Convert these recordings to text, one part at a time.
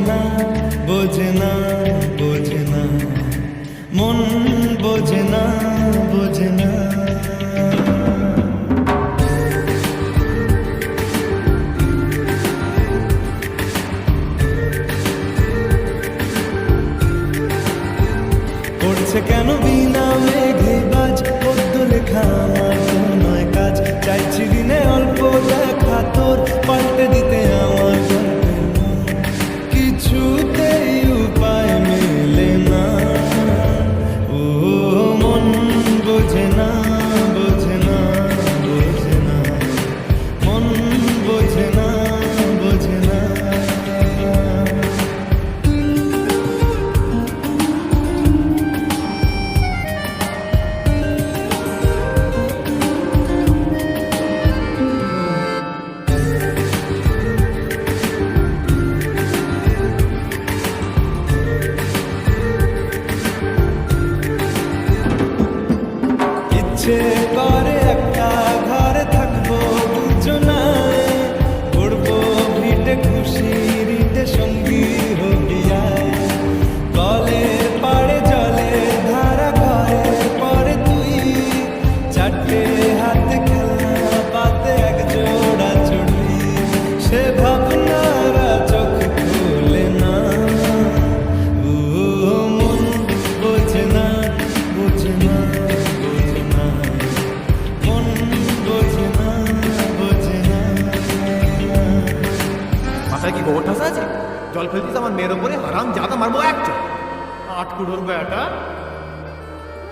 না বোঝে না বোঝে না মন বোঝে না বোঝে না করছে কেন বিনা মেঘে বাজ পদ্ম লেখা আমার তো নয় কাজ চাইছি দিনে অল্প দেখা তোর পাল্টে দিতে আমার গল্পের মন কিছুতেই উপায় মেলে না ও মন বোঝে না বোঝে না বোঝে না মন বোঝে না বোঝে না ইচ্ছে করে একটা ঘরে থাকবো দুজনায় করবো ভিটে খুশি রিটে সঙ্গী হবিয়ায় কলের পাড়ে জলের ধারা ঘরে পরে তুই চারটে হাতে খেলা পাতে এক জোড়া চড়ি সে ভাবনারা চোখ খুলে না ও মন বোঝে না বোঝে না মাথায় কি গোবর ঠাসা আছে? জল ফেলতিস আমার মেয়ের ওপরে, হারাম জাদা মারবো একটা 8 কুড়োর বেটা।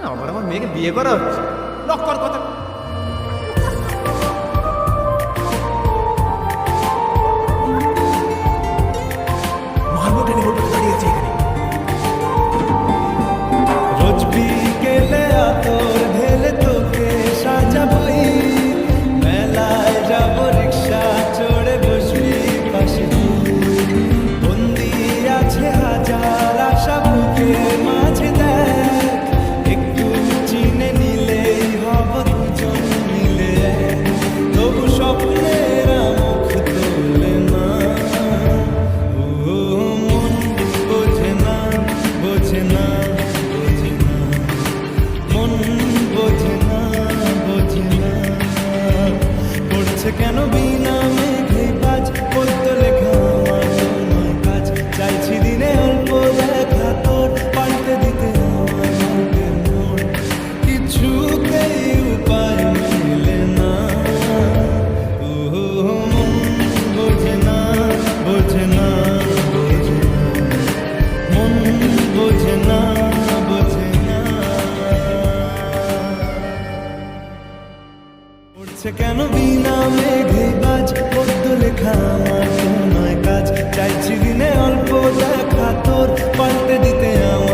আমার মেয়েকে বিয়ে করা হচ্ছে, লক কর কথা। মারবো টেনে দাঁড়িয়েছে এখানে। রোজ বিকেলে আতর ঢেলে তোকে সাজাবই, মেলায় যাবো রিক্সা চড়ে বসবি পাশে বন্দি আছে হাজার আশা বুকের মাঝে দেখ একটু চিনে নিলেই হব দুজন মিলে তবু স্বপ্নের মুখ তোলে না ও মন বোঝে না বোঝে না বোঝে না মন বোঝে না বোঝে না পড়ছে কেন বিনা মেঘে বাজ পদ্ম লেখা আমার নয় কাজ চাইছি দিনে অল্প দেখা তোর পাল্টে দিতে আমার গল্পের মন কিছুতেই উপায় মেলে না ও মন বোঝে না বোঝে না বোঝে না মন বোঝে না বোঝে না পড়ছে কেন বিনা মেঘে বাজ পদ্ম লেখা আমার তো নয় কাজ চাইছি দিনে অল্প দেখা তোর পাল্টে দিতে আমার